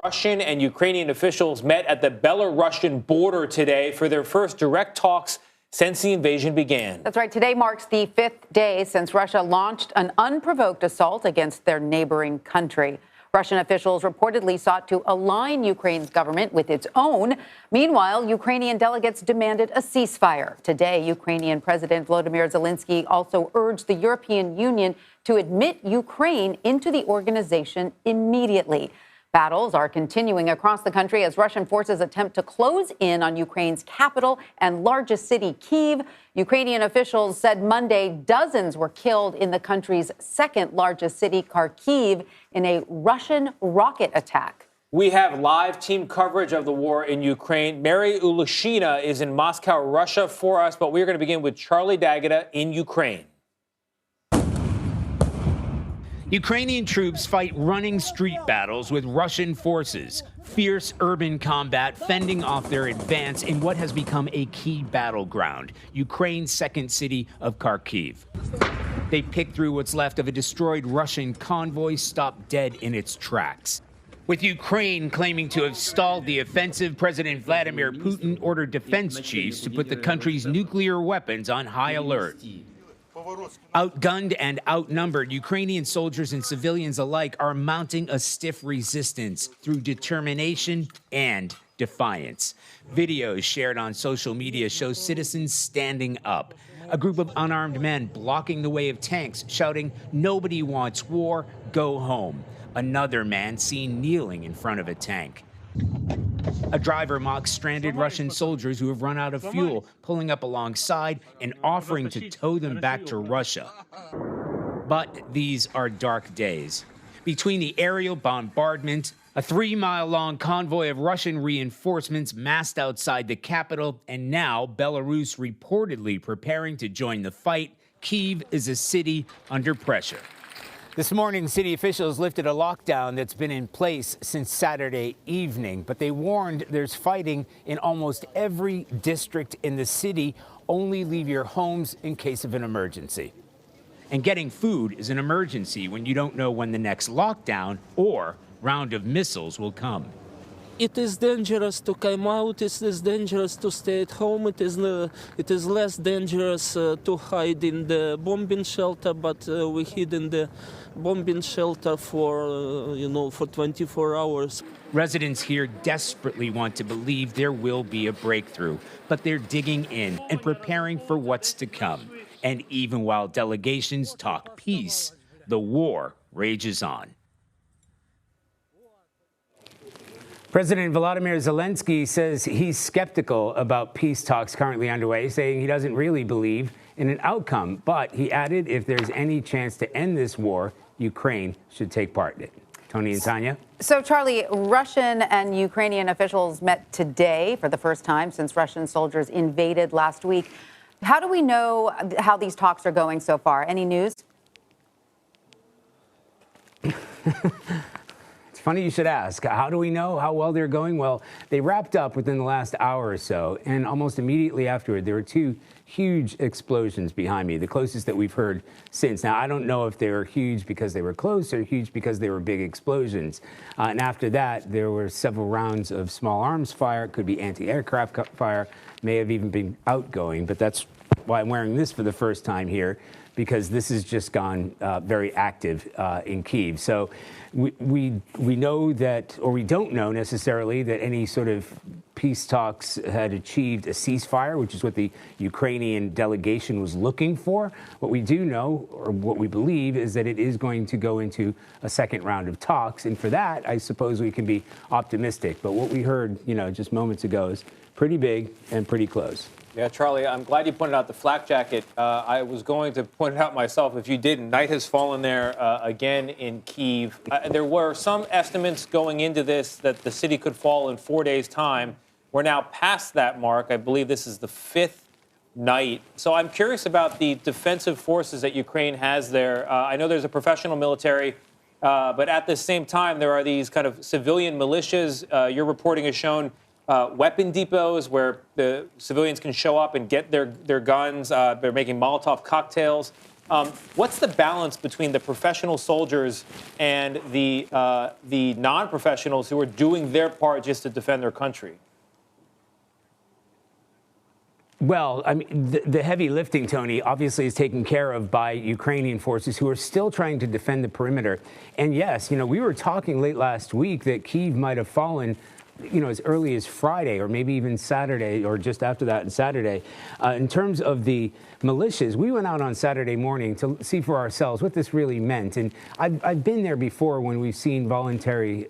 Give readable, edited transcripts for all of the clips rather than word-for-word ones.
Russian and Ukrainian officials met at the Belarusian border today for their first direct talks since the invasion began. That's right. Today marks the 5th day since Russia launched an unprovoked assault against their neighboring country. Russian officials reportedly sought to align Ukraine's government with its own. Meanwhile, Ukrainian delegates demanded a ceasefire. Today, Ukrainian President Volodymyr Zelensky also urged the European Union to admit Ukraine into the organization immediately. Battles are continuing across the country as Russian forces attempt to close in on Ukraine's capital and largest city, Kyiv. Ukrainian officials said Monday dozens were killed in the country's second largest city, Kyiv, in a Russian rocket attack. We have live team coverage of the war in Ukraine. Mary Ulashina is in Moscow, Russia for us, but we're going to begin with Charlie D'Agata in Ukraine. Ukrainian troops fight running street battles with Russian forces. Fierce urban combat fending off their advance in what has become a key battleground, Ukraine's second city of Kyiv. They pick through what's left of a destroyed Russian convoy stopped dead in its tracks. With Ukraine claiming to have stalled the offensive, President Vladimir Putin ordered defense chiefs to put the country's nuclear weapons on high alert. Outgunned and outnumbered, Ukrainian soldiers and civilians alike are mounting a stiff resistance through determination and defiance. Videos shared on social media show citizens standing up. A group of unarmed men blocking the way of tanks, shouting, "Nobody wants war, go home." Another man seen kneeling in front of a tank. A driver mocks stranded Russian soldiers who have run out of fuel, pulling up alongside and offering to tow them back to Russia. But these are dark days. Between the aerial bombardment, a 3-mile-long convoy of Russian reinforcements massed outside the capital, and now Belarus reportedly preparing to join the fight, Kyiv is a city under pressure. This morning, city officials lifted a lockdown that's been in place since Saturday evening, but they warned there's fighting in almost every district in the city. Only leave your homes in case of an emergency. And getting food is an emergency when you don't know when the next lockdown or round of missiles will come. It is dangerous to come out. It is dangerous to stay at home. It is less dangerous to hide in the bombing shelter, but we hid in the bombing shelter for 24 hours. Residents here desperately want to believe there will be a breakthrough, but they're digging in and preparing for what's to come. And even while delegations talk peace, the war rages on. President Volodymyr Zelensky says he's skeptical about peace talks currently underway, saying he doesn't really believe in an outcome. But he added if there's any chance to end this war, Ukraine should take part in it. Tony and Tanya. So, Charlie, Russian and Ukrainian officials met today for the first time since Russian soldiers invaded last week. How do we know how these talks are going so far? Any news? Funny you should ask. How do we know how well they're going? Well, they wrapped up within the last hour or so, and almost immediately afterward, there were two huge explosions behind me, the closest that we've heard since. Now, I don't know if they were huge because they were close or huge because they were big explosions. And after that, there were several rounds of small arms fire. It could be anti-aircraft fire, may have even been outgoing, but that's why I'm wearing this for the first time here, because this has just gone very active in Kyiv. So we know that, or we don't know necessarily, that any sort of peace talks had achieved a ceasefire, which is what the Ukrainian delegation was looking for. What we do know, or what we believe, is that it is going to go into a second round of talks. And for that, I suppose we can be optimistic. But what we heard, just moments ago is pretty big and pretty close. Yeah, Charlie, I'm glad you pointed out the flak jacket. I was going to point it out myself if you didn't. Night has fallen there again in Kyiv. There were some estimates going into this that the city could fall in 4 days' time. We're now past that mark. I believe this is the 5th night. So I'm curious about the defensive forces that Ukraine has there. I know there's a professional military, but at the same time, there are these kind of civilian militias. Your reporting has shown weapon depots where the civilians can show up and get their guns. They're making Molotov cocktails. What's the balance between the professional soldiers and the non-professionals who are doing their part just to defend their country? Well, I mean, the heavy lifting, Tony, obviously is taken care of by Ukrainian forces who are still trying to defend the perimeter. And yes, we were talking late last week that Kyiv might have fallen, as early as Friday or maybe even Saturday or just after that on Saturday. In terms of the militias, we went out on Saturday morning to see for ourselves what this really meant. And I've been there before when we've seen volunteers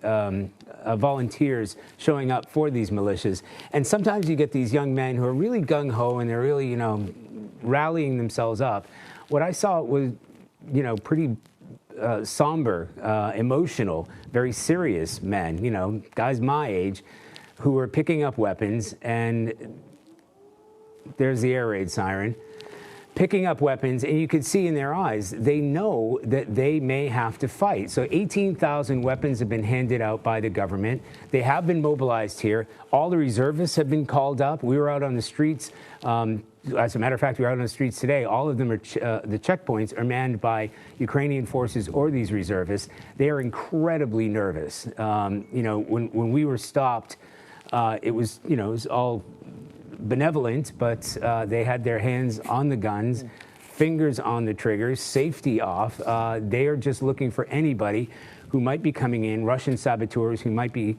showing up for these militias. And sometimes you get these young men who are really gung-ho and they're really, rallying themselves up. What I saw was, pretty somber, emotional, very serious men, guys my age, who were picking up weapons. And there's the air raid siren. Picking up weapons, and you could see in their eyes, they know that they may have to fight. So 18,000 weapons have been handed out by the government. They have been mobilized here. All the reservists have been called up. We were out on the streets. As a matter of fact, we were out on the streets today. All of them are, the checkpoints are manned by Ukrainian forces or these reservists. They are incredibly nervous. When we were stopped, it was all benevolent, but they had their hands on the guns, fingers on the triggers, safety off. They are just looking for anybody who might be coming in, Russian saboteurs who might be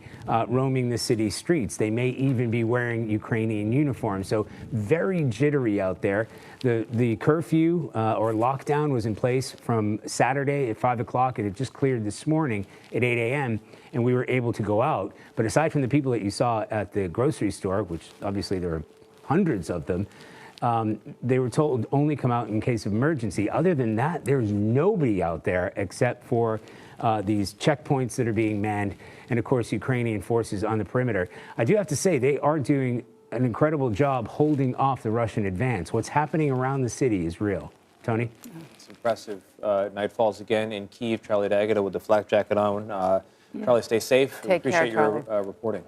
roaming the city streets. They may even be wearing Ukrainian uniforms. So very jittery out there. The curfew or lockdown was in place from Saturday at 5 o'clock. It had just cleared this morning at 8 a.m. and we were able to go out. But aside from the people that you saw at the grocery store, which obviously there are hundreds of them, they were told only come out in case of emergency. Other than that, there's nobody out there except for these checkpoints that are being manned and, of course, Ukrainian forces on the perimeter. I do have to say they are doing an incredible job holding off the Russian advance. What's happening around the city is real. Tony? It's impressive. Night falls again in Kyiv. Charlie D'Agata with the flak jacket on. Charlie, stay safe. Take care, Appreciate your Charlie. reporting.